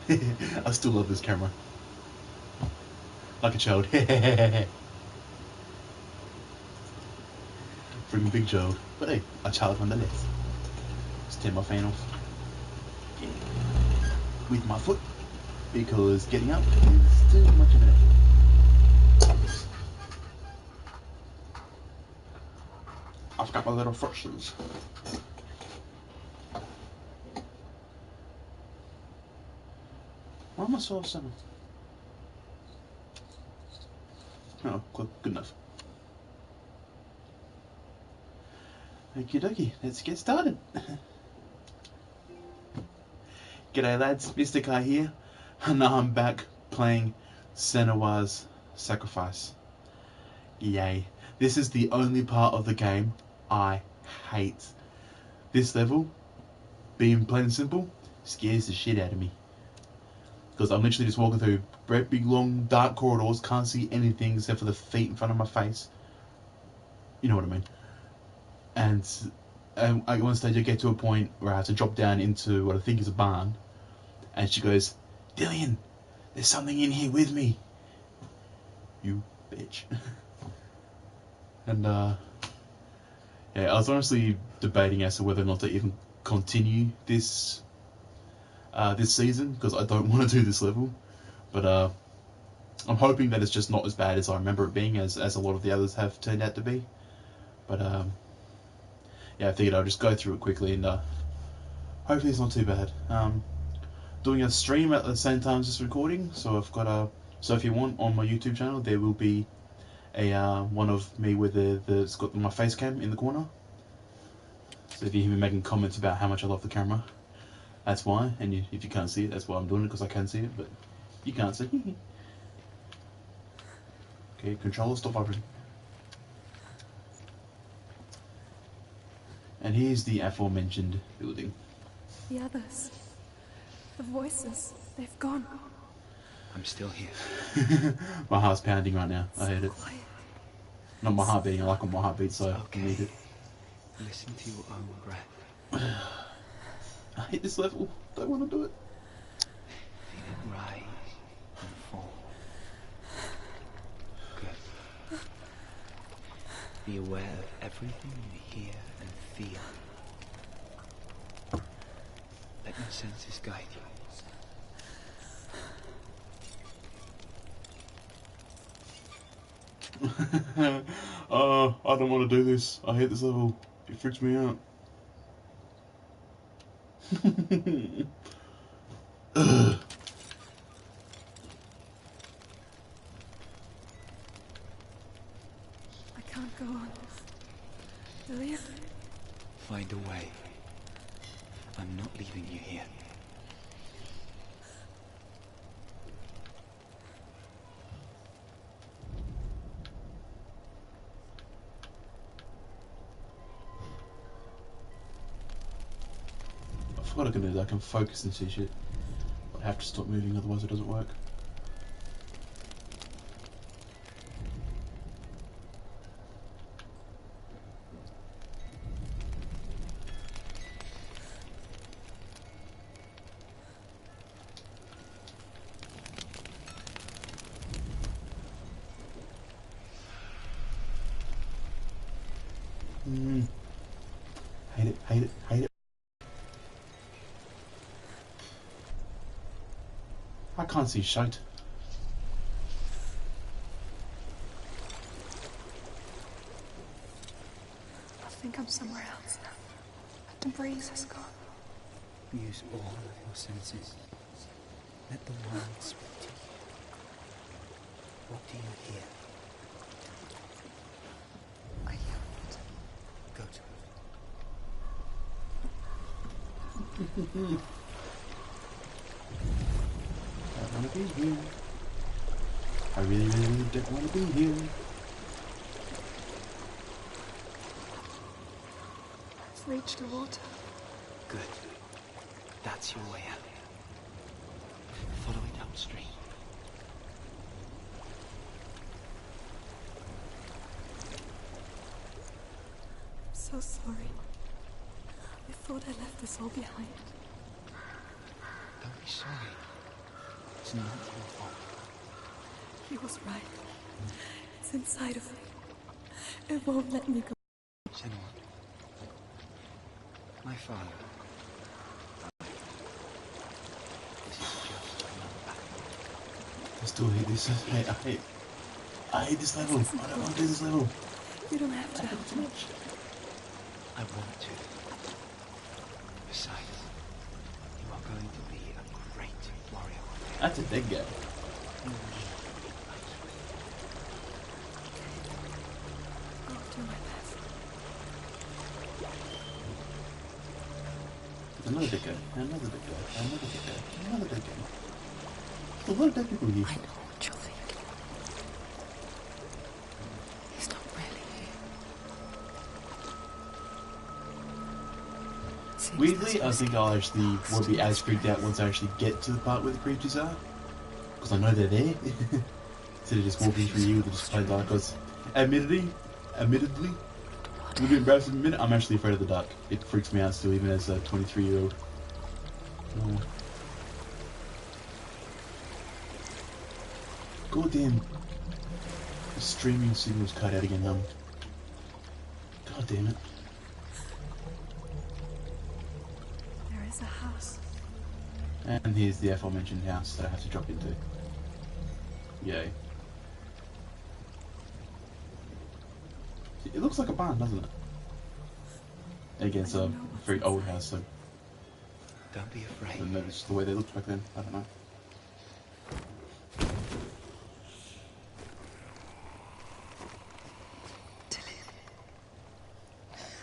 I still love this camera. Like a child. Freaking big child. But hey, a child nonetheless. Just turn my fan off. Yeah. With my foot. Because getting up is too much of an effort. I've got my little fractions. Why am I so upset? Oh, good enough. Okie dokie, let's get started. G'day lads, MysticEye here, and now I'm back playing Senuas Sacrifice. Yay. This is the only part of the game I hate. This level, being plain and simple, scares the shit out of me. Because I'm literally just walking through great big long dark corridors, can't see anything except for the feet in front of my face. You know what I mean. And at one stage I get to a point where I have to drop down into what I think is a barn, and she goes, "Dillian, there's something in here with me." You bitch. And yeah, I was honestly debating as to whether or not to even continue this this season, because I don't want to do this level, but I'm hoping that it's just not as bad as I remember it being, as a lot of the others have turned out to be. But yeah, I figured I'll just go through it quickly, and hopefully it's not too bad. Doing a stream at the same time as this recording, so I've got a. So if you want, on my YouTube channel there will be a one of me with it's got my face cam in the corner. So if you hear me making comments about how much I love the camera, that's why. And if you can't see it, that's why I'm doing it, because I can see it, but you can't see. Okay, controller, stop vibrating. And here's the aforementioned building. The others. The voices. They've gone. I'm still here. My heart's pounding right now. I heard it. Quiet. Not my heart beating, I like when my heart beats, so Okay. I need it. Listen to your own breath. I hate this level. Don't want to do it. Feel it rise and fall. Good. Be aware of everything you hear and feel. Let your senses guide you. I don't want to do this. I hate this level. It freaks me out. Ugh. I can't go on. Dillian? Find a way. I'm not leaving you here. I forgot I can do that. I can focus and see shit. But I have to stop moving, otherwise it doesn't work. Hate it, hate it, hate it. I can't see shite. I think I'm somewhere else now. The breeze has gone. Use all of your senses. Let the world speak to you. What do you hear? I hear it. Go to it. I don't want to be here. I really, really, really don't want to be here. I've reached the water. Good. That's your way out. Follow it upstream. I'm so sorry. I thought I left this all behind. Don't be sorry. It's not your fault. He was right. It's inside of me. It won't let me go. Senua. My father. This is just another battle. I still hate this. I hate this level. I don't want to do this level. You don't have to help me. I want to. Besides, you are going to be a great warrior. That's a dead guy. I'll do my best. Another dead guy. Another dead guy. Another dead guy. Another dead guy. There's a lot of dead people here. I know what you'll think. He's not really here. Seems Weirdly, that's I think I'll actually won't be as freaked out once I actually get to the part where the creatures are. Because I know they're there. Instead of just walking through you with just plain dark. Because admittedly, a little bit embarrassing minute, I'm actually afraid of the dark. It freaks me out still, even as a 23-year-old. Oh. God damn. The streaming signal's cut out again, God damn it. There is a house. And here's the aforementioned house that I have to drop into. Yay. It looks like a barn, doesn't it? Again, it's a very old house, so Don't be I afraid. don't know, it's just the way they looked back then. I don't know.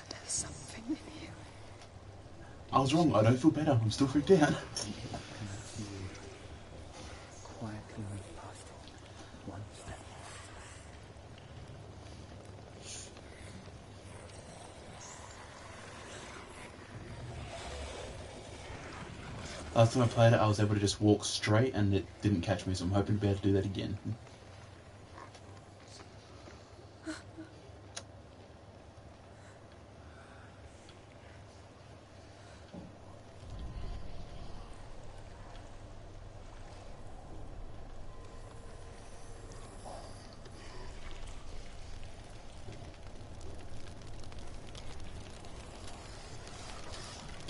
There's something in you. I was wrong, I don't feel better, I'm still freaked out. Quietly move past it. One step. Last time I played it, I was able to just walk straight and it didn't catch me, so I'm hoping to be able to do that again.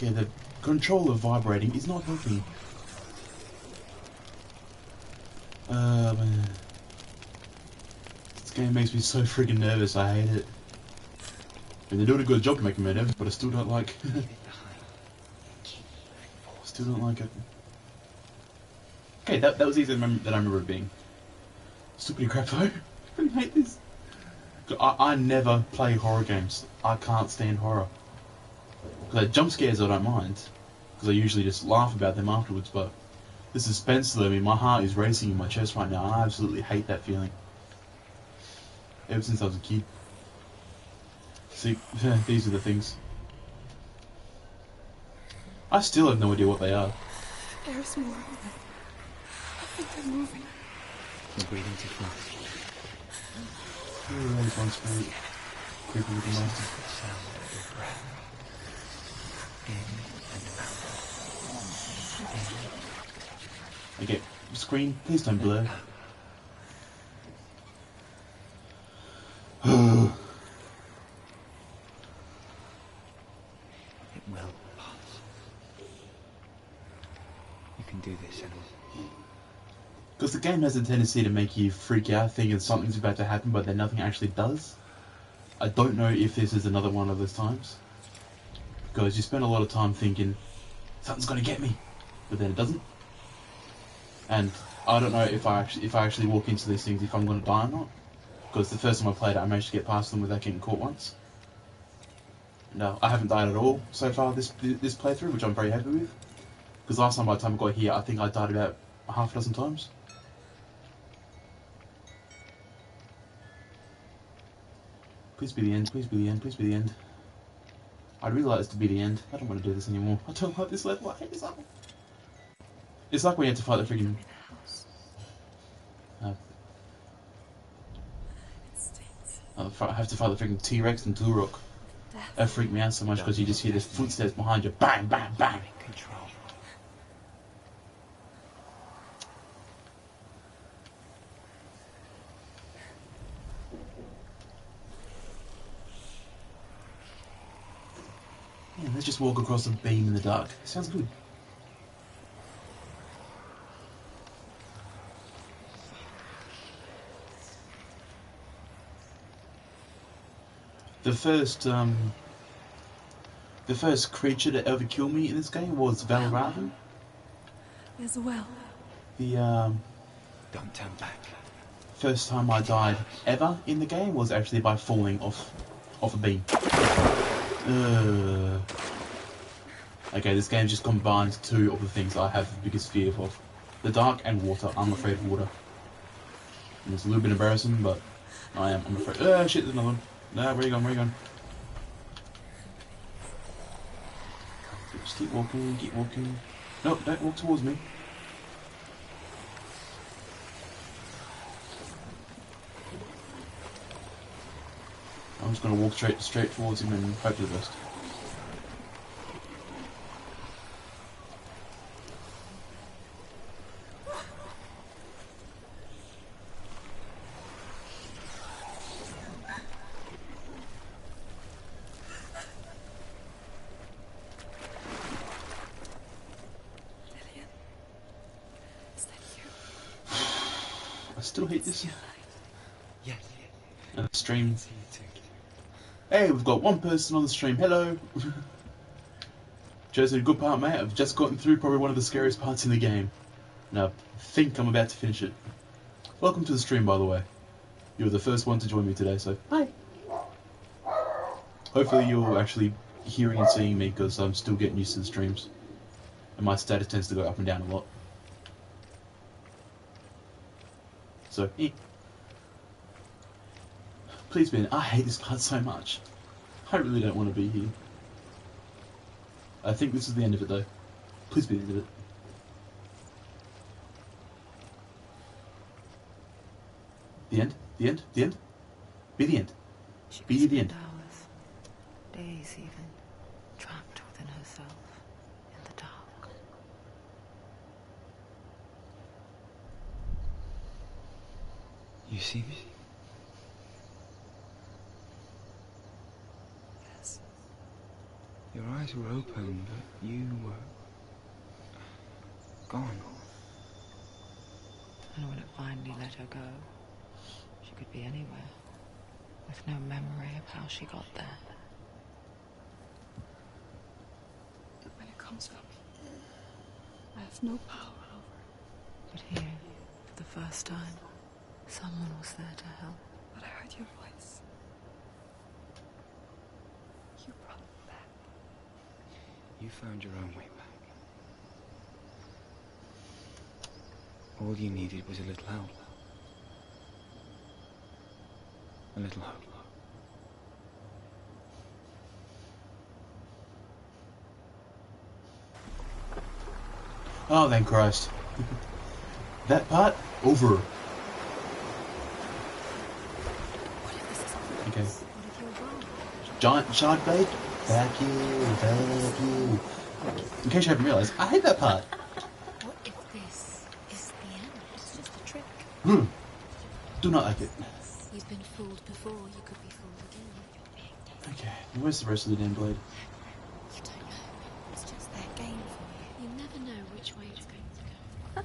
Okay, the controller vibrating is not helping. Man. This game makes me so freaking nervous, I hate it. I mean, they're doing a good job to make me nervous, but I still don't like still don't like it. Okay, that was easier than I remember it being. Stupid crap though. I really hate this. I never play horror games. I can't stand horror. Like, jump scares I don't mind, because I usually just laugh about them afterwards, but the suspense though, I mean, my heart is racing in my chest right now, and I absolutely hate that feeling. Ever since I was a kid. See, these are the things. I still have no idea what they are. There's more of them. I think they're moving. You're breathing too fast. You're really one spirit. Creepy looking monster. The sound of your breath. In and out. Okay, screen, please don't blur. It will pass. You can do this, Senuas. Because the game has a tendency to make you freak out thinking something's about to happen, but then nothing actually does. I don't know if this is another one of those times. Because you spend a lot of time thinking, something's gonna get me, but then it doesn't. And I don't know if I actually walk into these things if I'm gonna die or not. Because the first time I played it, I managed to get past them without getting caught once. No, I haven't died at all so far this playthrough, which I'm very happy with. Because last time by the time I got here, I think I died about half a dozen times. Please be the end, please be the end, please be the end. I'd really like this to be the end. I don't want to do this anymore. I don't like this level, I hate this level. It's like when you have to fight the freaking... I have to fight the freaking T-Rex and Turok. That freaked me out so much because you just hear the footsteps behind you. Bang, bang, bang. Control. Let's just walk across a beam in the dark. Sounds good. The first creature to ever kill me in this game was Valravan. As well. The Don't turn back. first time I died ever in the game was actually by falling off a beam. Okay, this game just combines two of the things I have the biggest fear of. The dark and water. I'm afraid of water. And it's a little bit embarrassing, but I'm afraid. Shit, there's another one. No, where you going, where you going? Just keep walking, keep walking. No, don't walk towards me. I'm just going to walk straight towards him and hope for the best. I still hate this. Yes. Stream. Hey, we've got one person on the stream. Hello. Joe said, good part, mate. I've just gotten through probably one of the scariest parts in the game. And I think I'm about to finish it. Welcome to the stream, by the way. You were the first one to join me today, so hi. Hopefully you're actually hearing and seeing me, because I'm still getting used to the streams. And my status tends to go up and down a lot. So, please be in. I hate this part so much. I really don't want to be here. I think this is the end of it though. Please be the end of it. The end? The end? The end? Be the end. Be the end. Hours, days even, trapped within herself, in the dark. You see me? Yes. Your eyes were open, but you were gone. And when it finally let her go, she could be anywhere, with no memory of how she got there. When it comes for me, I have no power over it. But here, for the first time, someone was there to help. But I heard your voice. You brought me back. You found your own way back. All you needed was a little help. A little hope. Oh, thank Christ. That part, over. Okay. Giant shark bait? Back you, back you. In case you haven't realised, I hate that part. What if this is the end? It's just a trick. Do not like it. You've been fooled before, you could be fooled again. You're being tested. Okay, where's the rest of the damn blade? You don't know. It's just their game for you. You never know which way it's going to go.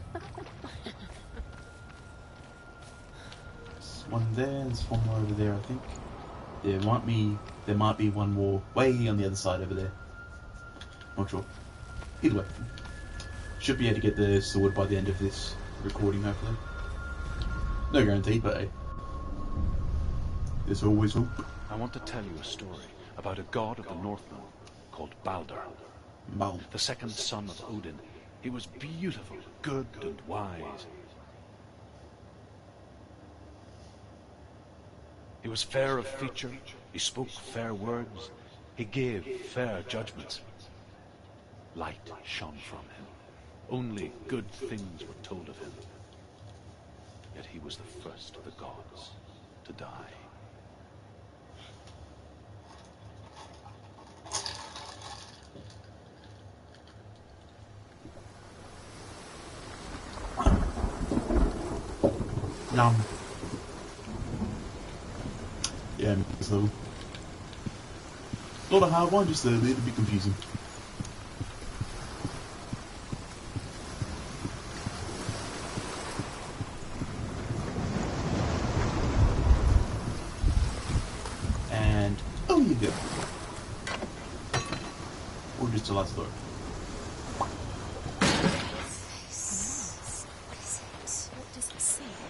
There's one there, there's one more over there, I think. There might be one more way on the other side over there. Not sure. Either way. Should be able to get the sword by the end of this recording, hopefully. No guarantee, but hey. There's always hope. I want to tell you a story about a god of the Northmen called Balder, Mal. the second son of Odin. He was beautiful, good, and wise. He was fair of feature, he spoke fair words, he gave fair judgments. Light shone from him. Only good things were told of him. Yet he was the first of the gods to die. Yum. Yeah, so. Not a hard one, just a little bit confusing. And oh, you go. Or just a last door.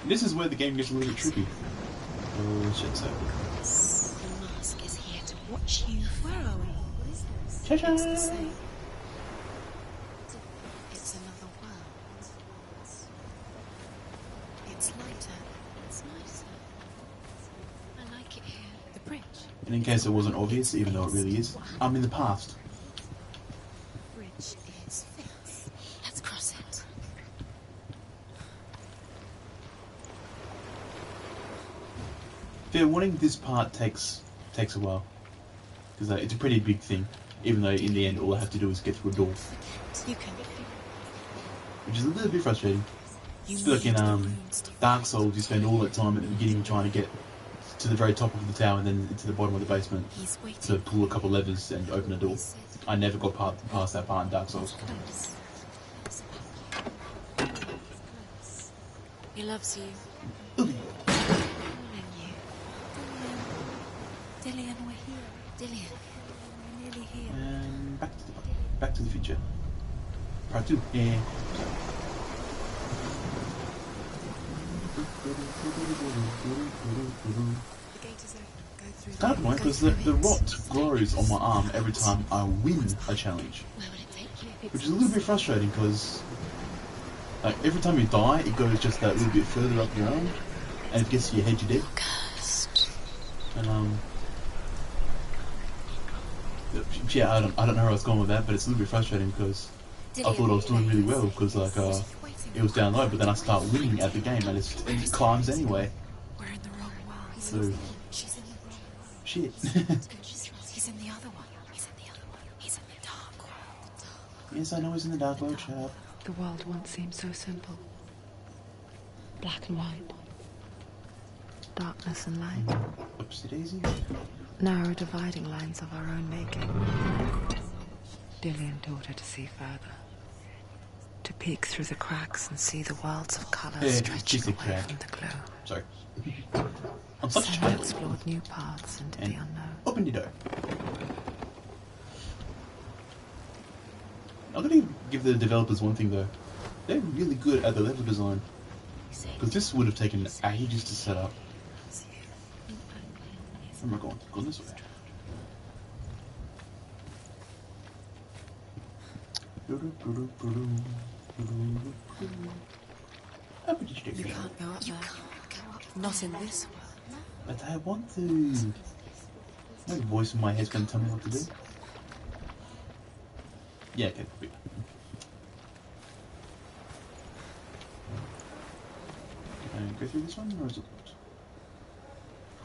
This is where the game gets a little bit tricky. Oh shit, so. The mask is here to watch you. Where are we? What is this? Cha-cha! It's the same. It's another world. It's lighter. It's nicer. I like it here. The bridge. And in case it wasn't obvious, even though it really is, I'm in the past. Bridge is fixed. Let's cross it. Fair warning, this part takes a while. Because it's a pretty big thing, even though in the end all I have to do is get through a door. You can. Which is a little bit frustrating. It's like in Dark Souls, you spend all that time at the beginning trying to get to the very top of the tower and then into the bottom of the basement He's waiting. to pull a couple levers and open a door. I never got past that part in Dark Souls. He loves you. Ooh. Calling you. Dillian, we're here. Dillian, we're nearly here. And back to the future. Part 2. Yeah. The gate is open. Go through It's kind of annoying because the rot grows on my arm every time I win a challenge. Where will it take you? Which is a little bit frustrating because like every time you die it goes just that little bit further up your arm and if it gets to your head you're dead. Cursed. And yeah, I don't know where I was going with that, but it's a little bit frustrating because I thought I was doing really well because like it was down low, but then I start winning at the game and it climbs anyway. We're in the wrong world. So She's in the wrong world. shit. He's in the other one. He's in the other one. He's in the dark world. Yes, I know he's in the dark world. Shut up. The world once seemed so simple. Black and white. Darkness and light. Oopsie daisy. Narrow dividing lines of our own making. Dillian taught her to see further. To peek through the cracks and see the worlds of colour Yeah, stretching she's a away crack. from the glow. Sorry. I'm such a Senna child. explored new paths into the And unknown. open the door. I'm gonna give the developers one thing though. They're really good at the level design. Because this would have taken ages to set up. Where am I going? Going this way. How would you do You that? can't go up there. Not in this world. But I want to. No voice in my head's gonna tell me what to do. Yeah, okay. Wait. Can I go through this one or is it locked?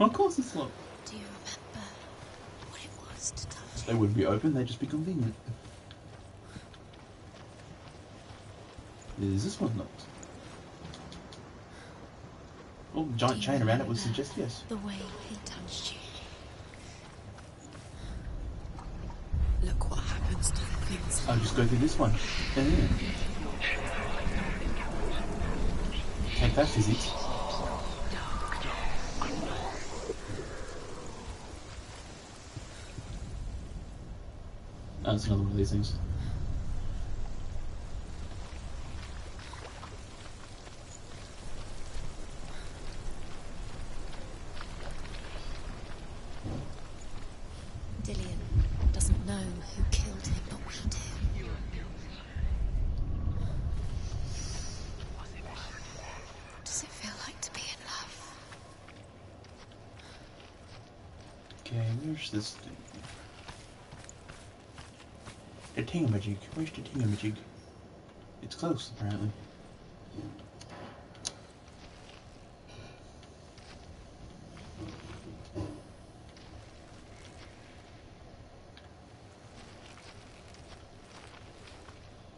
Of course it's locked. Do you remember what it was to touch They wouldn't be open, they'd just be convenient. Is this one locked? Oh, giant chain around it would suggest yes. the way he touched you? Look what happens to the things. I'll just go through this one. Yeah. Take that, physics. Oh, it's another one of these things. Dillian doesn't know who killed him, but we do. What does it feel like to be in love? Okay, where's this thing? The tingamajig. Where's the tingamajig? It's close, apparently.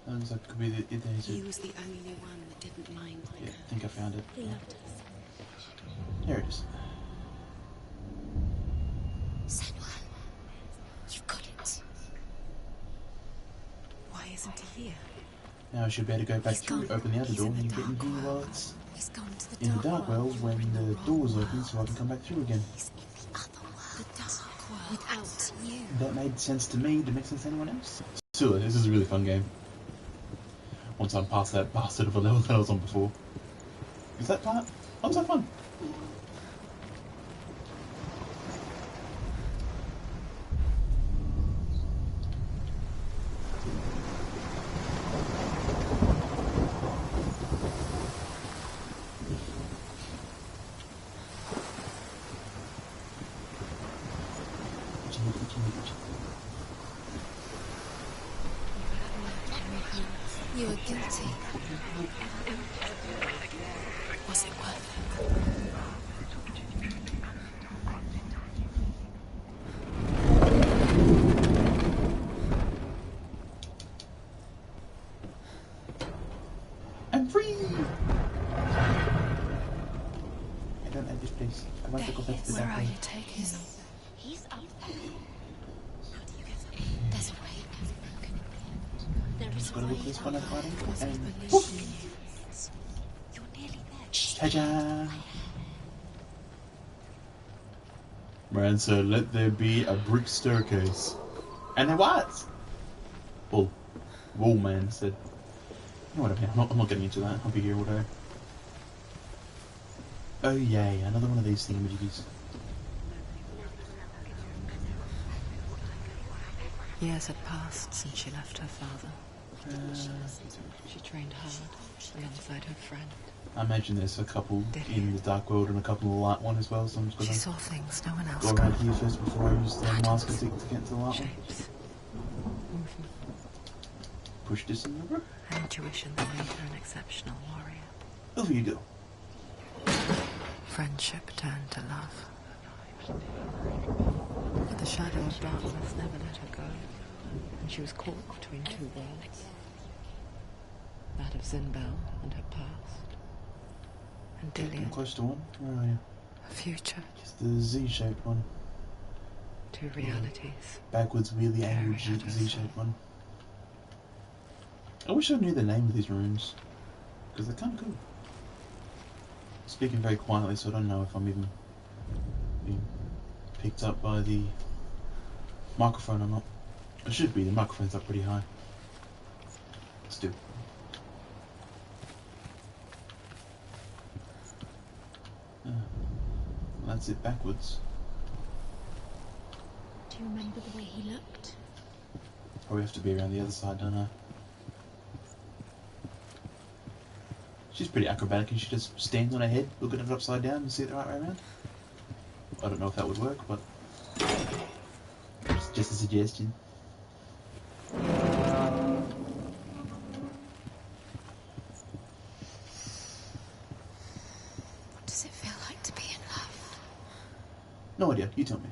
Looks like it could be the He was the only one that didn't mind like Yeah, her. I think I found it. He loved us. There it is. Senua, you've got Now I should be able to go back He's through, gone. open the other He's door, in the and get in dark here while world. it's He's gone to the in the dark world when You're in the wrong door's world. open, so I can come back through again. He's in the other world. The dark world. Without you. That made sense to me. Did it make sense to anyone else? Still, this is a really fun game. Once I'm past that bastard of a level that I was on before. Is that part? Oh, was that fun? You are guilty. Was it worth it? I'm free! I don't like this place. I want to go back to the Where dark are you world. taking me? He's up there. How do you get up? There's a way. There is Just a gotta way look this up. one at bottom Because I and believe poof! in you. You're nearly there. Ta-da! Man said, let there be a brick staircase. And there was! Well, man said, you know what I mean, I'm not getting into that. I'll be here all day. Oh yay, another one of these thingamajiggies. Years had passed since she left her father. She trained hard alongside her friend. I imagine there's a couple in the dark world and a couple in the light one as well, so I'm just She gonna saw things no one else go could. around here first before I use the mask to get to the light one. Shapes, movement, Push this in the room. an intuition that made her an exceptional warrior. Over you go. Friendship turned to love. But the shadow of darkness never let her go, and she was caught between two worlds. That of Zinbel and her past, and Getting Dillian, close to one. Where are you? her future. It's the Z-shaped one. Two realities. Backwards, really angry Very other Z-shaped one. I wish I knew the name of these rooms, because they're kind of cool. Speaking very quietly, so I don't know if I'm even being picked up by the microphone or not. It should be, the microphone's up pretty high. Still. Well, that's it backwards. Do you remember the way he looked? Probably have to be around the other side, don't I? She's pretty acrobatic, and she just stands on her head, look at it upside down, and see it the right way around. I don't know if that would work, but it's just a suggestion. What does it feel like to be in love? No idea, you tell me.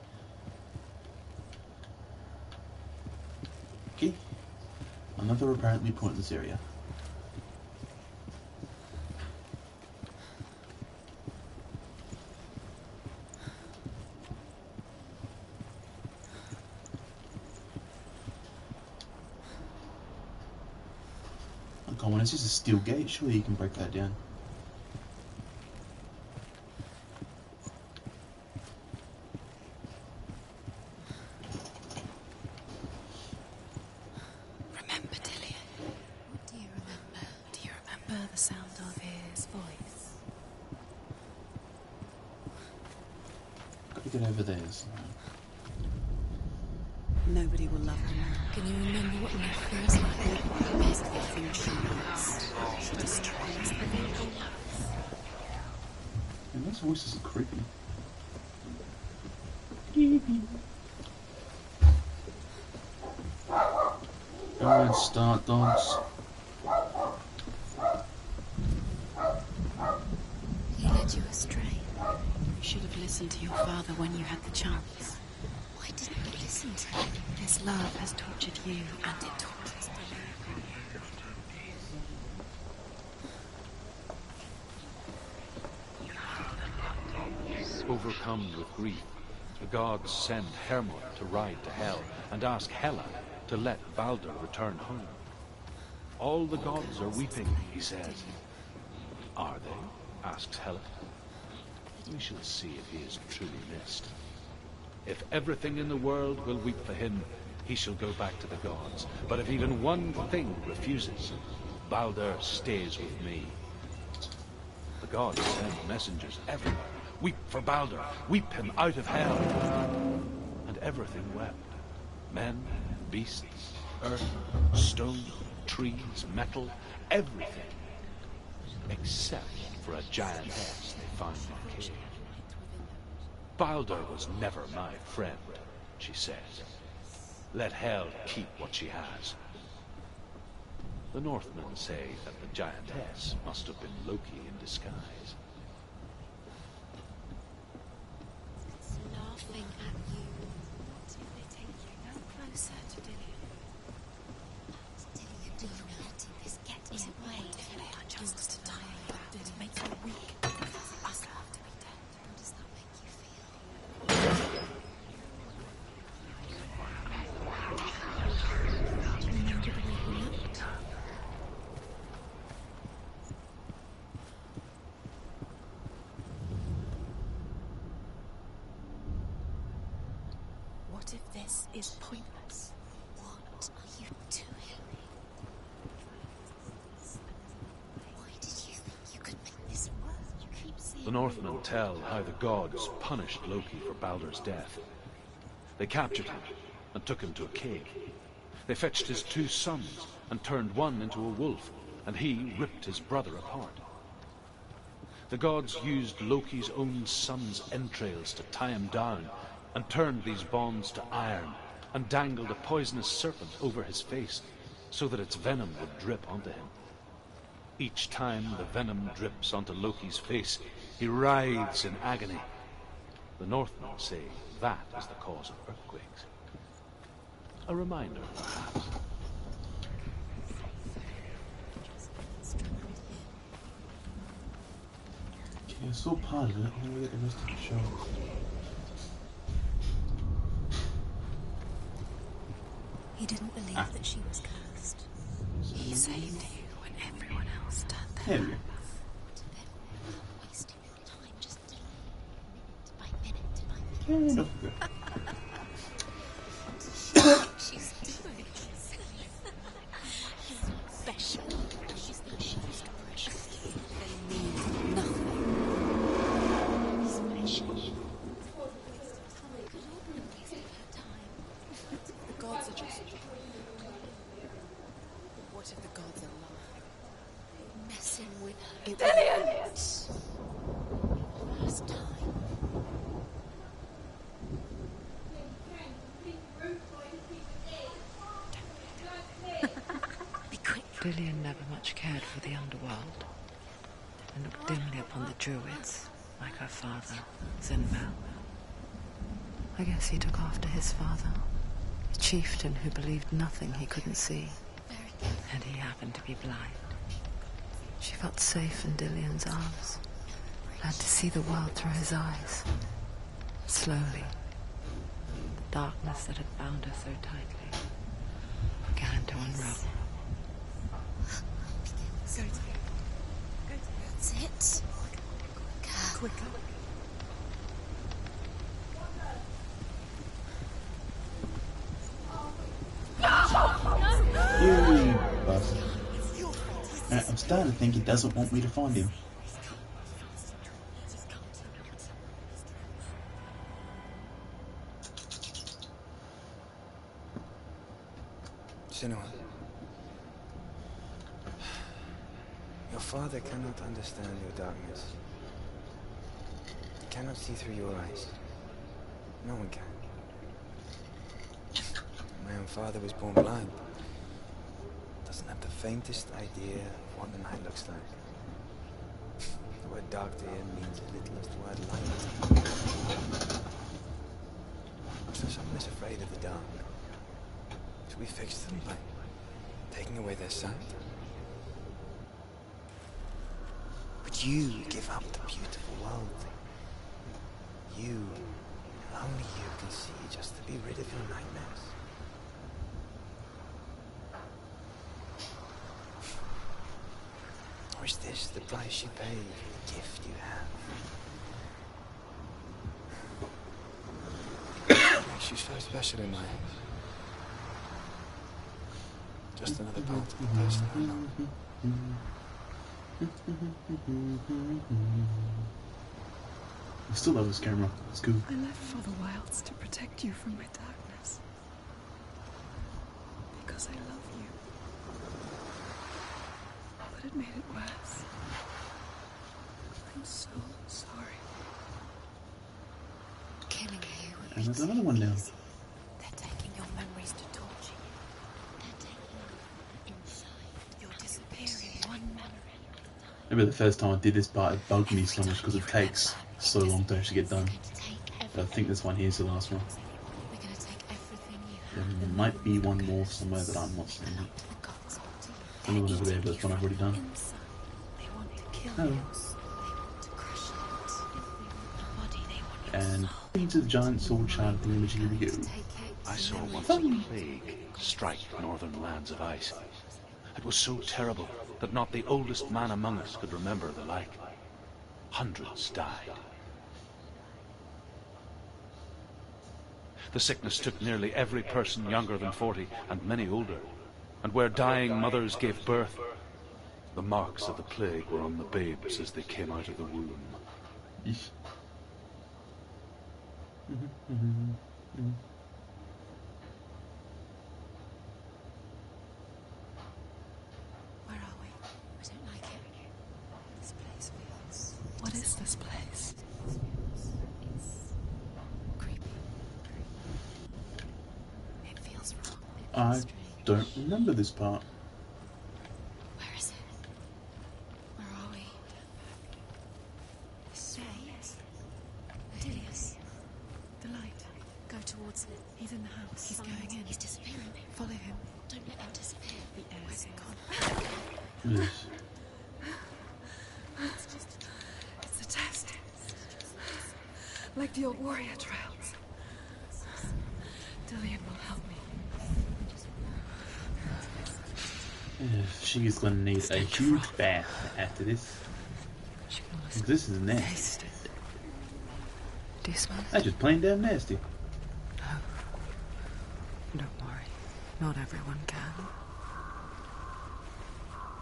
Okay. Another apparently pointless area. Oh, come on, it's just a steel gate, surely you can break that down. Remember, Dillian? What do you remember? Do you remember the sound of his voice? Gotta get over there. So. Nobody will love her now. Can you remember what love feels like? The best thing she wants. She destroys the living. And those voices are creepy. Alright, start, dogs. He led you astray. You should have listened to your father when you had the chance. Why didn't you listen to him? His love has tortured you, and it tortures you. Overcome with grief, the gods send Hermod to ride to Hell and ask Hela to let Baldur return home. All the gods are weeping, he says. Are they? Asks Hela. We shall see if he is truly missed. If everything in the world will weep for him, he shall go back to the gods. But if even one thing refuses, Baldur stays with me. The gods send messengers everywhere. Weep for Baldur. Weep him out of hell. And everything wept. Men, beasts, earth, stone, trees, metal, everything. Except for a giantess they found in the cave. Baldur was never my friend, she says. Let Hel keep what she has. The Northmen say that the giantess must have been Loki in disguise. It's laughing at you. What if they take you no closer to Dillion? Dillion, do you know what this gets away? If they are just to die like that, it makes you weak. Us have to be dead. How does that make you feel? Do you remember the way he looked? What if this is pointless? What are you doing? Why did you think you could make this work? You keep seeing The Northmen tell how the gods punished Loki for Baldur's death. They captured him and took him to a cave. They fetched his 2 sons and turned one into a wolf, and he ripped his brother apart. The gods used Loki's own son's entrails to tie him down, and turned these bonds to iron, and dangled a poisonous serpent over his face, so that its venom would drip onto him. Each time the venom drips onto Loki's face, he writhes in agony. The Northmen say that is the cause of earthquakes. A reminder, perhaps. Okay, I saw part of it. I'm gonna get the rest of the show. He didn't believe that she was cursed. He saved you when everyone else turned their Here we go. wasting time just minute by minute by minute. Kind of good. She's doing this. She's special. She's the most precious. They mean nothing. Special. Could always give her time. The gods are just. What if the gods are lying? Messing with her. Dillion! Last time. Be quick. Dillion never much cared for the underworld, and looked dimly upon the druids, like her father, Zinbel. I guess he took after his father, a chieftain who believed nothing he couldn't see, and he happened to be blind. She felt safe in Dillion's arms, glad to see the world through his eyes. Slowly, the darkness that had bound her so tightly began to unravel. Go to it. That's it. Quicker. You bastard. I'm starting to think he doesn't want me to find him. Senuas, your father cannot understand your darkness. He cannot see through your eyes. No one can. My own father was born blind. Doesn't have the faintest idea of what the night looks like. The word dark to him means as little as the word light. So someone is afraid of the dark. So we fix them by taking away their sight. But you give up the beautiful world. You, only you can see just to be rid of your nightmares. is this the price you pay for the gift you have? Makes you so special in my eyes. Just another part of the person I love. I still love this camera. It's cool. I left for the wilds to protect you from my darkness. Because I love you. But it made it worse. I'm so sorry. Killing you. And there's another one now. They're taking your memories to torture you. They're taking you inside. You're disappearing one memory at a time. Maybe the first time I did this part, it bugged me so much because it takes so long to actually get done. But I think this one here is the last one. We're going to take everything you There have. might be one more somewhere that I'm not seeing. The gods want to Another one over there, but it's one I've already done. inside. They want to kill Oh. you. They want to crush it. The body they want your And soul. into the giant sword shard thingamajiggy we go. Take it. I saw once a plague strike northern lands of ice. It was so terrible that not the oldest man among us could remember the like. Hundreds died. The sickness took nearly every person younger than 40, and many older. And where dying mothers gave birth, the marks of the plague were on the babes as they came out of the womb. Eesh. Where are we? I don't like it. This place feels... What is this place? It's creepy. It feels wrong. It I feels strange. don't remember this part. Where is it? Where are we? Stairs. Dilius. The light. Go towards it. He's in the house. He's Find going it. in. He's disappearing. Follow him. Don't let him disappear. The air's Where's it here. gone? Yes. It's a test. Like the old warrior trials. Dillian will help me. Yes, she's gonna need a huge bath after this. She must This is nasty. taste it. Do you smell it? That's just plain damn nasty. Don't worry. Not everyone can.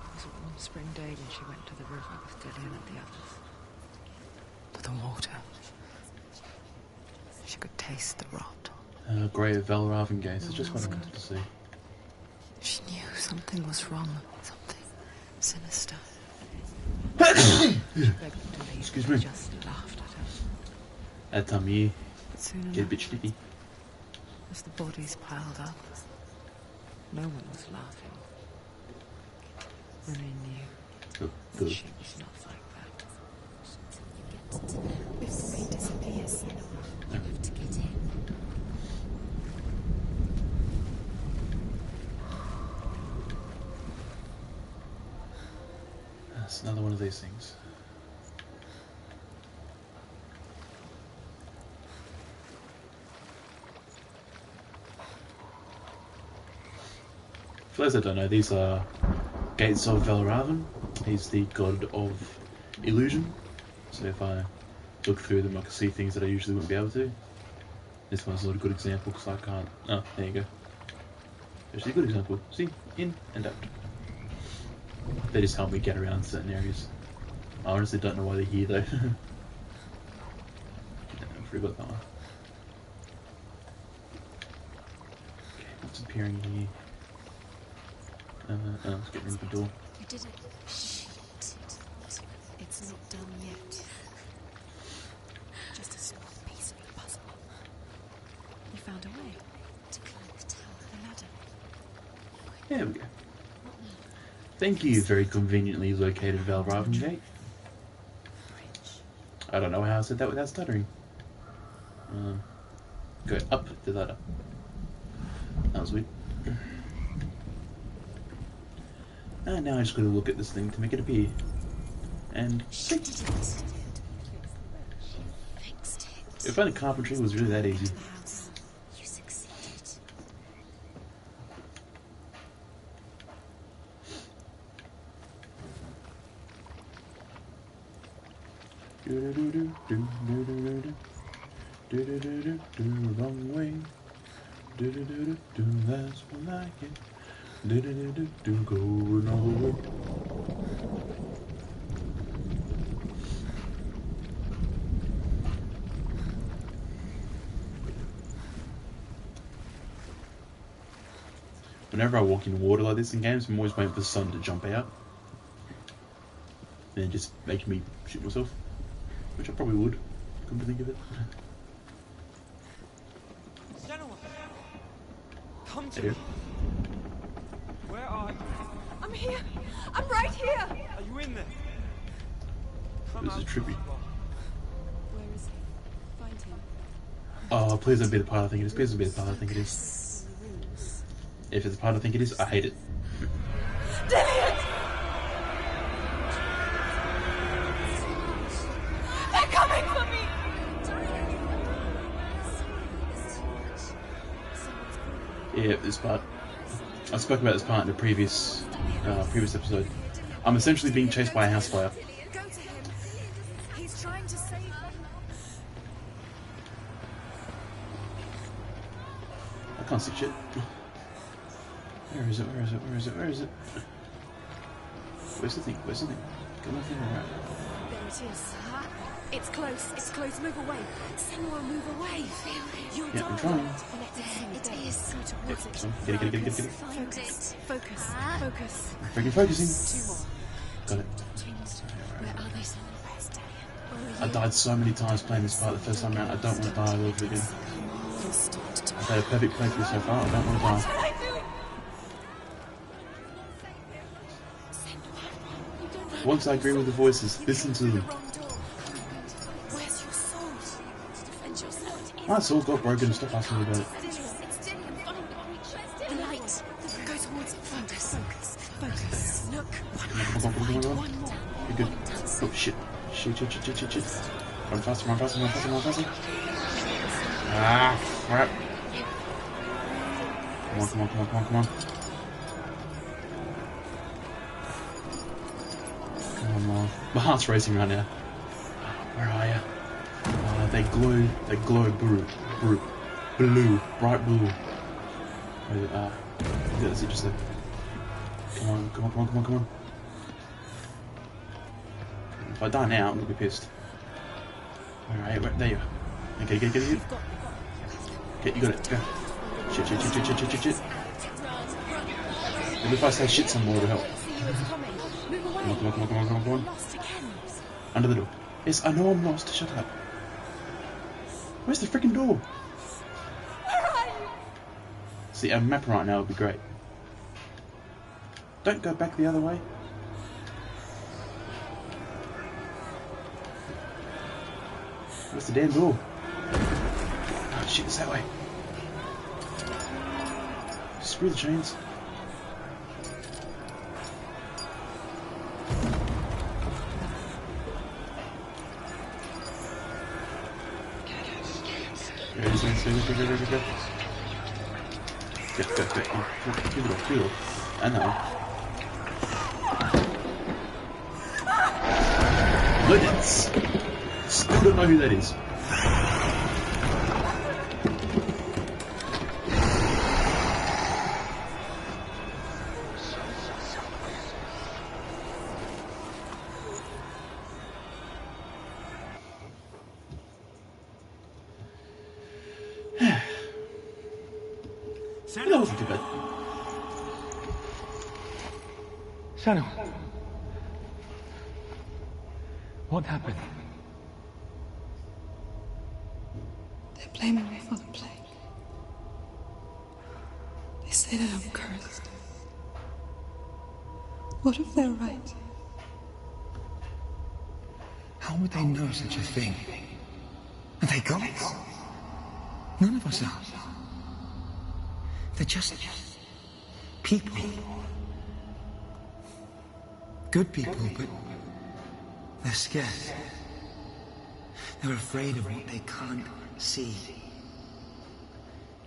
It was a warm spring day when she went to the river with Dillian and the others. But the water. She could taste the rot. Grey Valraven gaze. That's just what I wanted to see. She knew something was wrong. Something sinister. She begged to leave. Excuse but me. he just laughed at her. That time of year, But soon get a enough, bit sleepy. as the bodies piled up, no one was laughing. Renee knew Good. that Good. she was not like that. Before he disappears, you have to get in. That's another one of these things. For those that don't know, these are gates of Valraven. He's the god of illusion. So if I look through them, I can see things that I usually wouldn't be able to. This one's not a good example because I can't. Oh, there you go. Actually, a good example. See, in and out. They just help me get around certain areas. I honestly don't know why they're here though. Yeah, I forgot that one. Okay, what's appearing here? Let's get rid of the door. You did it. Shh. It's not done yet. Just a small piece of the puzzle. You found a way. To climb the tower. The ladder. There we go. Thank you, very conveniently located Valraven gate. I don't know how I said that without stuttering. Go up the ladder. That was weird. And now I just gotta look at this thing to make it appear. And She did it. Fixed it. if only carpentry was really that easy. To the house. You succeeded. Wrong way. That's what I like it. Go another way. Whenever I walk in water like this in games, I'm always waiting for the sun to jump out. And it just makes me shoot myself. Which I probably would, come to think of it. Senuas! Come to Hey. me! Where are you? I'm here. I'm right here. Are you in there? Come This is out. trippy. Where is he? Find him. Oh, please don't be the part I think it is. Please don't be the part I think it is. If it's the part I think it is, I hate it. Dillian! They're coming for me! Yeah, this part. I spoke about this part in the previous episode. I'm essentially being chased by a house fire. Go to him. He's trying to save her. I can't see shit. Where is it? Where is it? Where is it? Where is it? Where's the thing? Where's the thing? Get my thing right. There it is. It's close. It's close. Move away. Senua, move away. You'll Yeah, die. I'm trying. It is. Go towards it. Get it, get it, get it, get it. Focus. Focus. Focus. I'm freaking focusing. Two more. Got it. Where are they, Senua? I died so many times playing this part the first time around. I don't want to die all over again. You'll start to I've had a perfect playthrough so far. I don't want to die. What am I doing? Once I agree with the voices, listen to them. Where's your sword? Defend yourself. My sword got broken. Stop asking me about it. The light. Go towards it. Focus. Focus. Focus. Look. Come on, come on, come on, come on. One more. You're good. Oh shit. Shit, shit, shit, shit, shit, shit. Run faster, run faster, run faster, run faster. Ah, crap. Come on, come on, come on, come on, come on. Come on. My heart's racing right now. Where are you? They glow blue, bright blue. Where is it? Yeah, that's it, just there. Come on, come on, come on, come on, come on. If I die now, I'm gonna be pissed. Where are you? There you are. Okay, get it. Okay, you got it. Go. Shit, shit, shit, shit, shit, shit, shit, shit. Maybe if I say shit somewhere, it'll help. Come on, come on, come on, come on, come on, come on. Under the door. Yes, I know I'm lost. Shut up. Where's the freaking door? Where are you? See, a map right now would be great. Don't go back the other way. Where's the damn door? Oh shit, it's that way. Screw the chains. Go. Go. I know. Legends! Still don't know who that is. That wasn't too bad. Senu. What happened? They're blaming me for the plague. They say that I'm cursed. What if they're right? How would they know such a thing? Are they gods? None of us are. They're just people. Good people, but they're scared. They're afraid of what they can't see.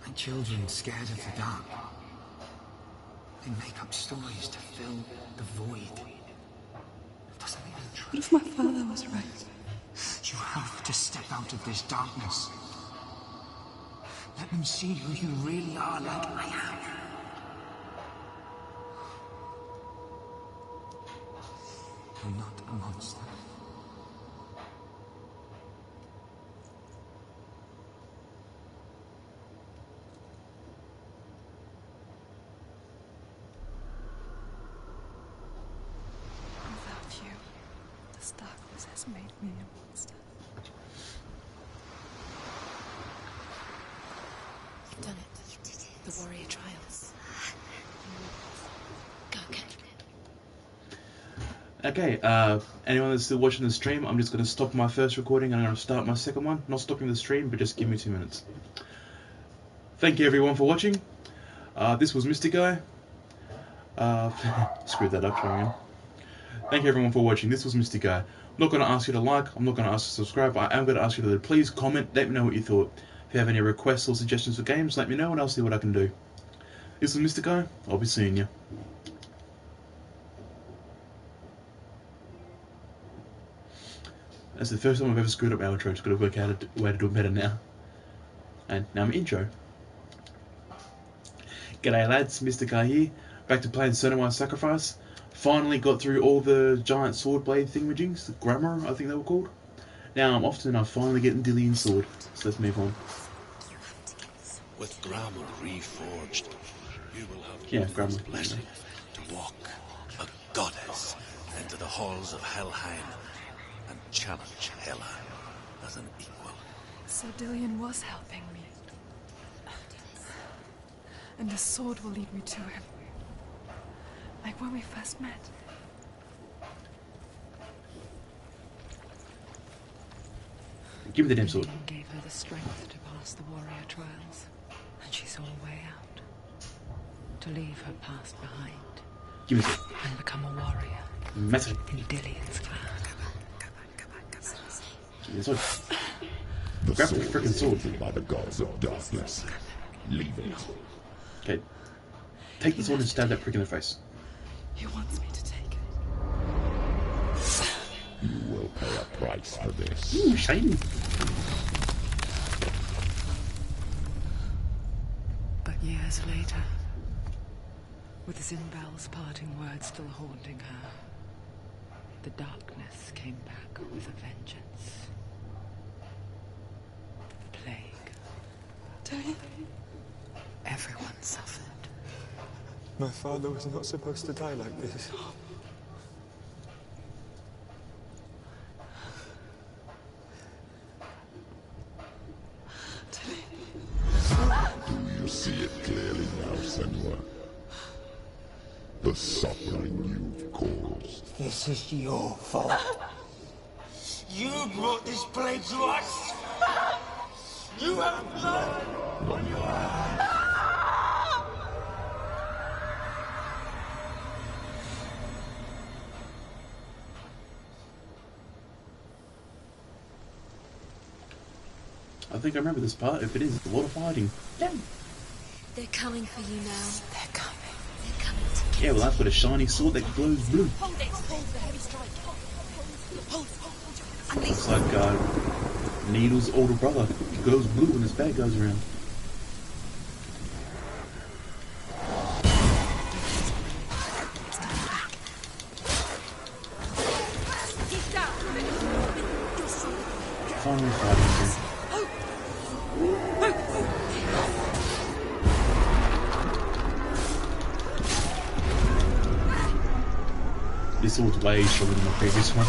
Like children scared of the dark. They make up stories to fill the void. It doesn't even true. What if my father was right? have to step out of this darkness. Let them see who you really are, like I am. You're not a monster. Without you, this darkness has made me a monster. You've done it. You did it. The warrior trials. Go, Cat. Okay, anyone that's still watching the stream, I'm just going to stop my first recording and I'm going to start my second one. Not stopping the stream, but just give me 2 minutes. Thank you everyone for watching. This was MysticEye. Screwed that up, showing you. Thank you everyone for watching. This was MysticEye. I'm not going to ask you to like, I'm not going to ask you to subscribe, but I am going to ask you to please comment, let me know what you thought. If you have any requests or suggestions for games, let me know and I'll see what I can do. This was MysticEye. I'll be seeing you. That's the first time I've ever screwed up my outro. Just got to work out a way to do it better now. And now my intro. G'day lads, MysticEye here. Back to playing Senuas Sacrifice. Finally got through all the giant sword blade thingamajigs, the grammar I think they were called. Now I'm off to and finally getting Dillian's sword. So let's move on. With grammar reforged, you will have grammar. blessing to walk a goddess into the halls of Helheim and challenge Hela as an equal. So Dillian was helping me. And the sword will lead me to him. Like when we first met. Give me the damn sword. Dillian gave her the strength to pass the warrior trials, and she saw a way out. To leave her past behind. Give me the sword. And become a warrior. Metal. In Dillian's clan. Give me the sword. The Grab the sword frickin' is sword. wielded by the gods of darkness. Leave it. Okay. Take the sword and stab that prick in the face. He wants me to take it. You will pay a price for this. Ooh, shiny. But years later, with Zinbel's parting words still haunting her, the darkness came back with a vengeance. The plague. Dillian? Everyone suffered. My father was not supposed to die like this. Do you see it clearly now, Senua? The suffering you've caused. This is your fault. You brought this plague to us. You have blood on your hands. I think I remember this part. If it is, a lot of fighting. Damn. They're coming for you now. They're coming. They're coming to get Yeah, well, I've got a shiny sword that glows blue. Hold it. Hold the heavy strike. Hold. And It's like Needle's older brother. He glows blue when his bag goes around. Finally fighting again. This sword's way stronger than the previous one.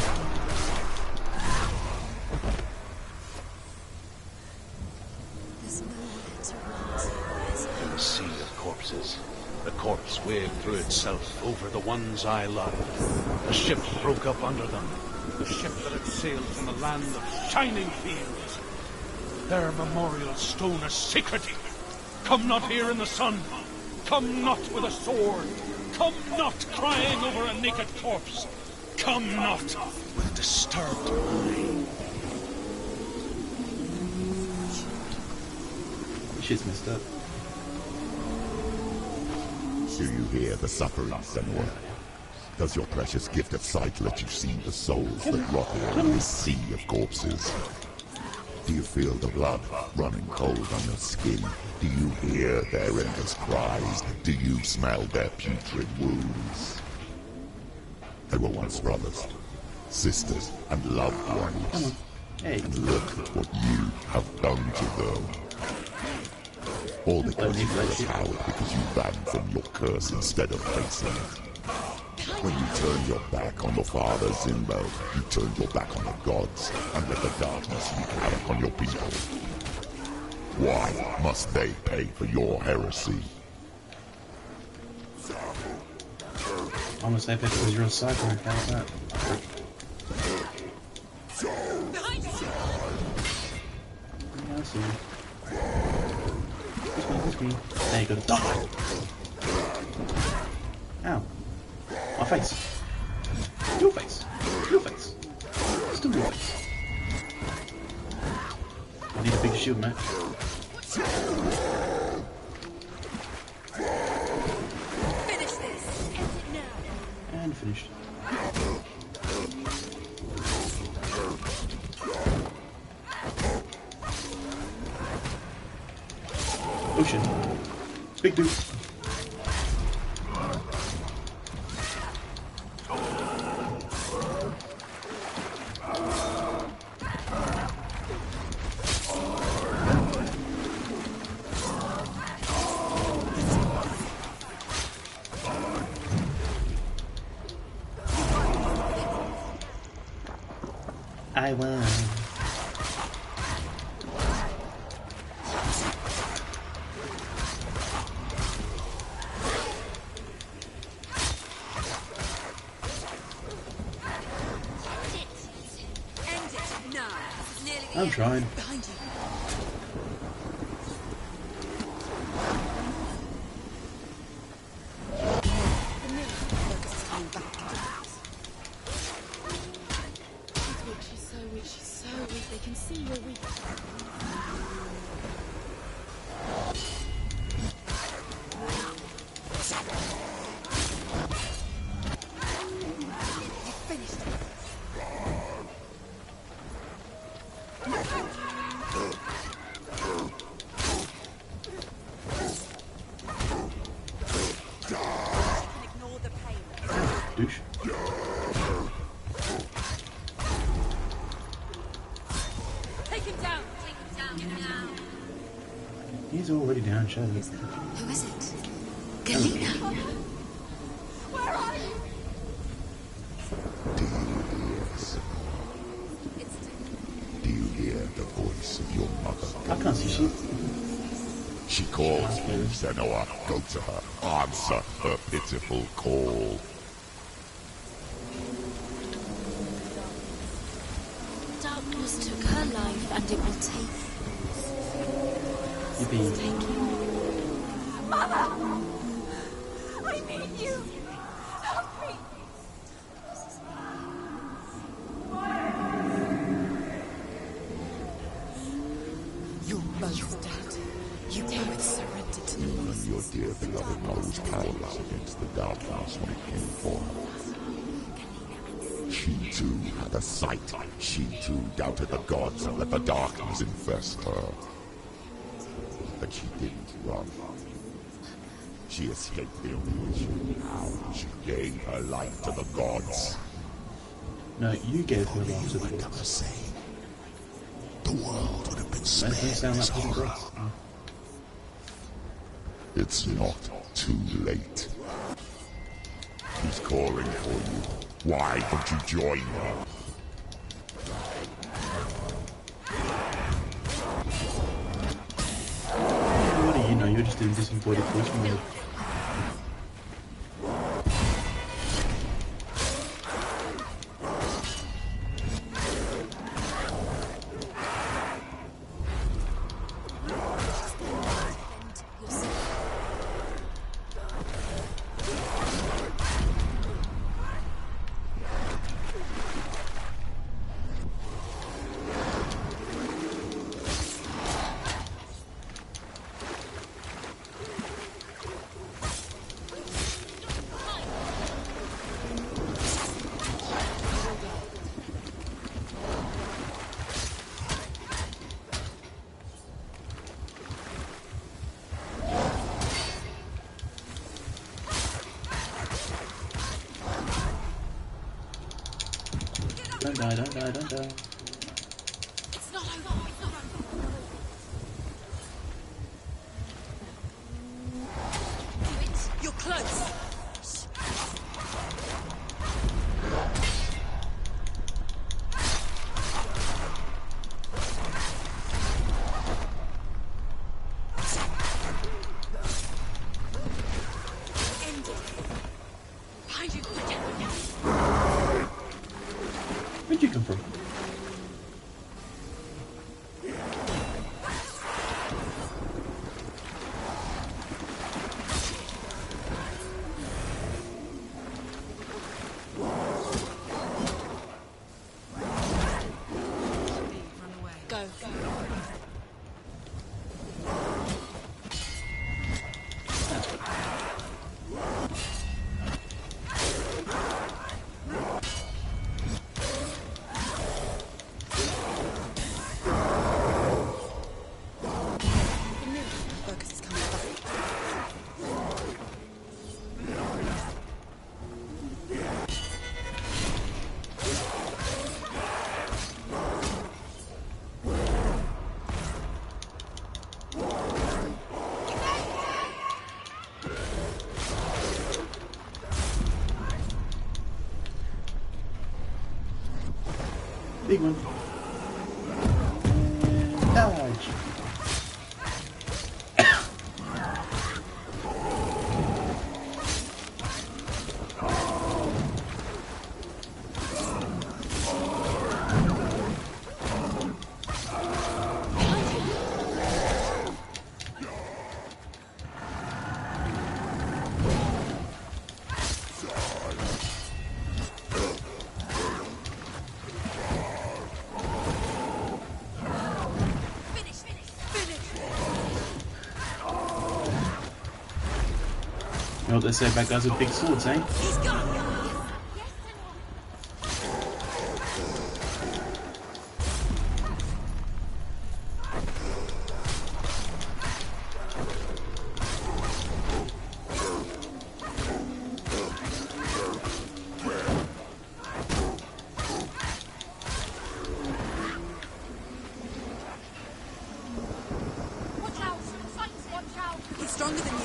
there's nowhere to run. In the sea of corpses, the corpse waved through itself over the ones I loved. The ship broke up under them. The ship that had sailed from the land of shining fields. Their memorial stone is sacred. Come not here in the sun. Come not with a sword. Come not crying over a naked corpse. Come not with disturbed mind. Shit's messed up. Do you hear the suffering, Senua? Does your precious gift of sight let you see the souls that rot here in this sea of corpses? Do you feel the blood running cold on your skin? Do you hear their endless cries? Do you smell their putrid wounds? They were once brothers, sisters, and loved ones. Hey. And look at what you have done to them. All because you were a coward, because you ran from your curse instead of facing it. When you turned your back on the father Zinbo, you turned your back on the gods and let the darkness wreak havoc on your people. Why must they pay for your heresy? I'm gonna say that because you're a psycho. How's that? Behind you! Yeah, I see you. It's me. There you go. Die! Ow. My face. Your face. Your face. Still your face. I need a big shield, mate. Finish this! End it now! And finished. Ocean. Big dude. I won. I'm trying. Behind you. The mirror focus is coming back into house. She's so weak, she's so weak. They can see you're weak. You finished it. Ignore the pain. Douche. Take him down. Take him down. He's already down, Shadow. Who is it? Galena? Where are you? Do you hear, do you hear the voice of your mother? I can't see shit. She calls you, Senua. Go to her. Answer her pitiful call. Darkness took her life, and it will take Yippee. Mother! I need you! Help me! You're both dead. You both surrendered to me. Even your dear beloved mother was powerless against the darkness when it came for her. She too had a sight. She too doubted the gods and let the darkness infest her. But she didn't run. She escaped the illusion. She gave her life to the gods. No, you gave her life to the Never gods. say. The world would have been That spared doesn't sound this like pretty horror. gross. It's not too late. She's calling for you. Why don't you join her? What do you know? You're just in disembodied voice mode. It's not over. It's not over. Do it. You're close. Where'd you come from? Go. Focus is coming back. Big one. Dodge. You know what they say about guys with big swords, eh? He's gone. Watch out! Watch out! He's stronger than you.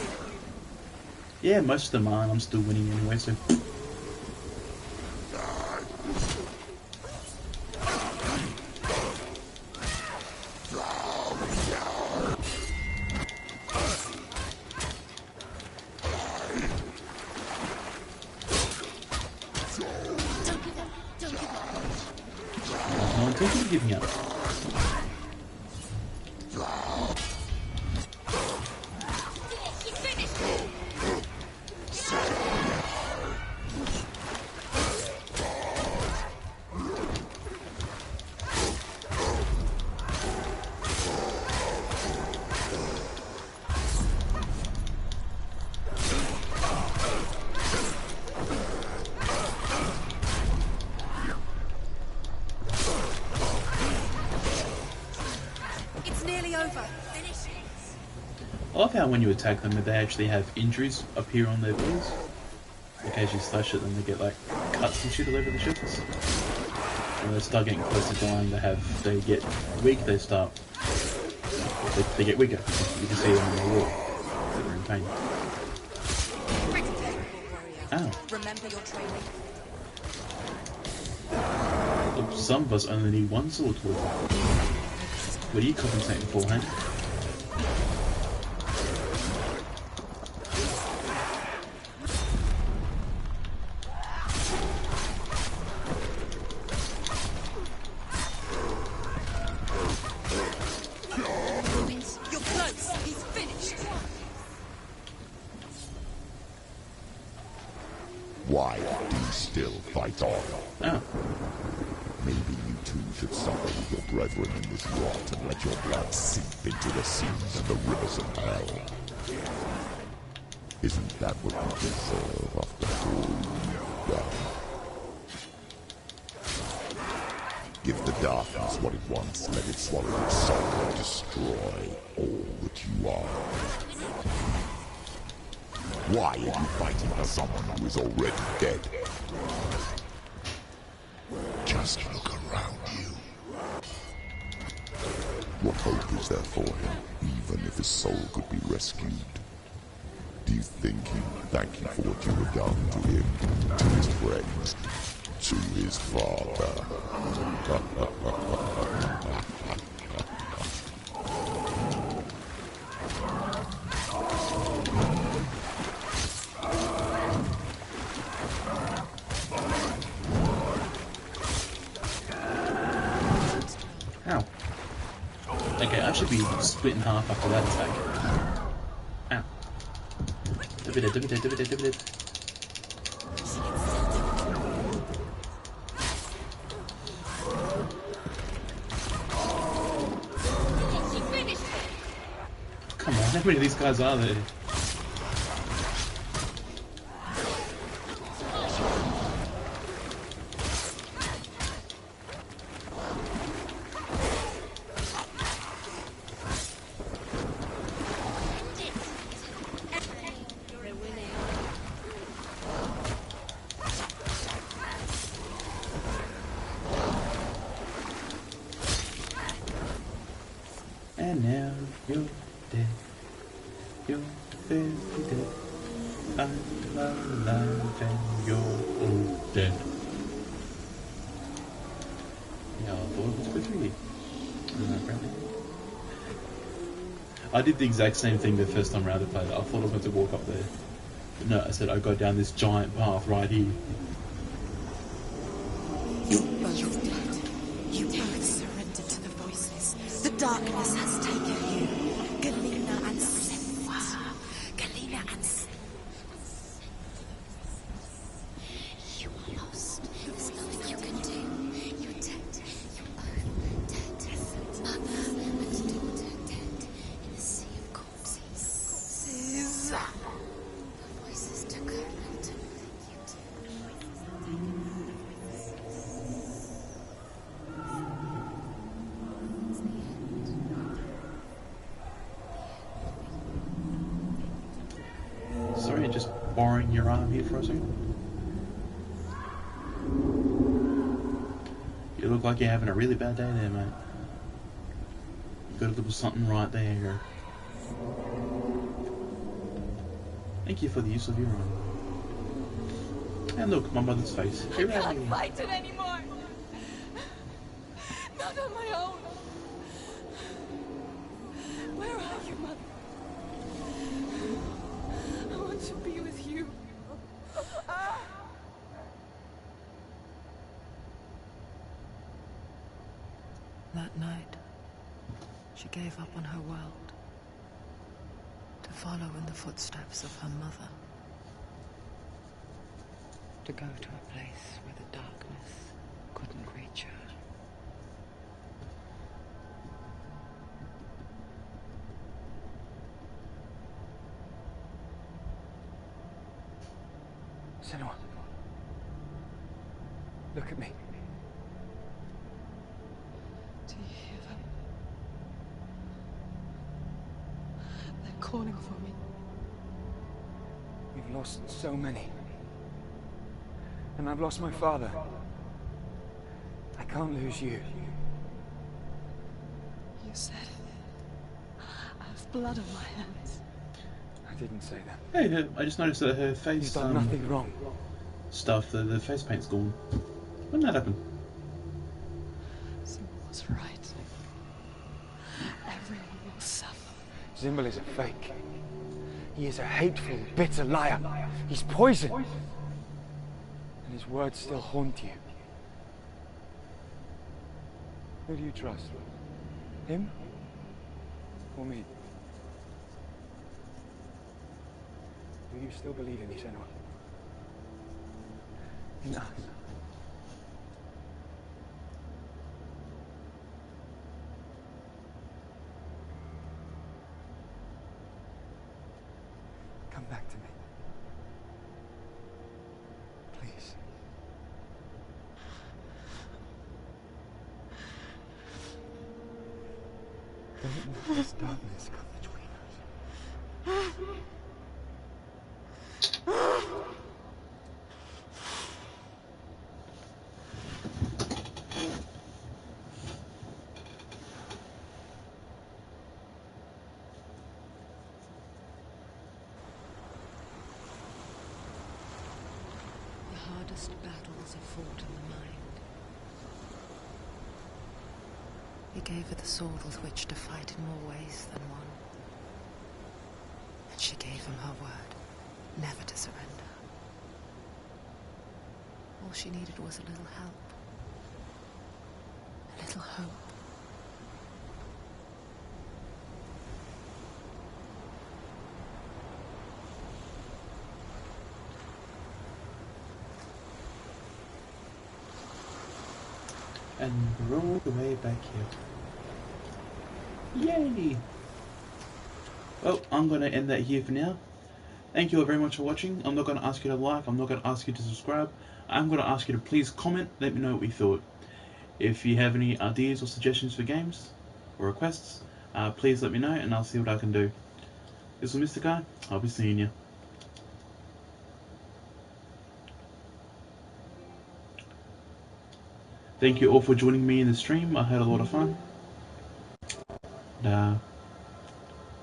Yeah, most of them are, and I'm still winning anyway, so... Don't give up. Don't give up. No one talking about giving up. He's finished. It's nearly over. Finish it. I love how when you attack them, they actually have injuries appear on their bodies. Like as you slash at them, they get like cuts and shit all over the ships. When they start getting close to dying, they get weak. They start, they get weaker. You can see them when they walk. They're in pain. Ow. Remember your training. Look, some of us only need one sword to walk. What are you compensating for, huh? You're close. He's finished. Why do you still fight on? Oh. Maybe you too should suffer with your brethren in this rot and let your blood seep into the seas and the rivers of hell. Isn't that what you deserve after all you've done? Give the darkness what it wants, let it swallow its soul and destroy all that you are. Why are you fighting for someone who is already dead? Just Just look around you. What hope is there for him, even if his soul could be rescued? Do you think he would thank you for what you have done to him, to his friends, to his father? Ow. Okay, I should be split in half after that attack. Ow. Divided. Come on, how many of these guys are there? And now you're dead. You're very dead. I'm alive and you're all dead. Yeah, I thought it was good for you. I did the exact same thing the first time around I played it. I thought I was going to walk up there. But no, I said I'd go down this giant path right here. You're both dead. You both surrendered to the voices. The darkness has taken you. Galena and Senuas. Galena and Senuas. You are lost. There's nothing you can do. You're dead. You're both dead. Mother and daughter dead in the sea of corpses. The voices took her and took you too. Sorry, just borrowing your arm here for a second. You look like you're having a really bad day there, mate. You got a little something right there. Thank you for the use of your arm. And look, my mother's face. I can't fight it anymore. Not on my own. Where are you, Mother? I want to be with you. That night, she gave up on her world to follow in the footsteps of her mother, to go to a place where the darkness couldn't reach her. Senua, look at me. Do you hear them? They're calling for me. We've lost so many. And I've lost my father. I can't lose you. You said I have blood on my hands. I didn't say that. Hey, I just noticed that her face You've done nothing wrong. stuff, the face paint's gone. When did that happen? Symbol was right. Everyone will suffer. Zimbel is a fake. He is a hateful, bitter liar. He's poison. And his words still haunt you. Who do you trust? Him? Or me? Do you still believe in me, Senua? In us? Come back to me. Please. Don't let this darkness come between us. Most battles are fought in the mind. He gave her the sword with which to fight in more ways than one. And she gave him her word, never to surrender. All she needed was a little help. A little hope. And we're all the way back here. Yay! Well, I'm going to end that here for now. Thank you all very much for watching. I'm not going to ask you to like, I'm not going to ask you to subscribe. I'm going to ask you to please comment, let me know what you thought. If you have any ideas or suggestions for games or requests, please let me know and I'll see what I can do. This was MysticEye, I'll be seeing you. Thank you all for joining me in the stream. I had a lot of fun. And,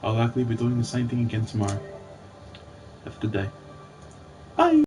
I'll likely be doing the same thing again tomorrow. Have a good day. Bye!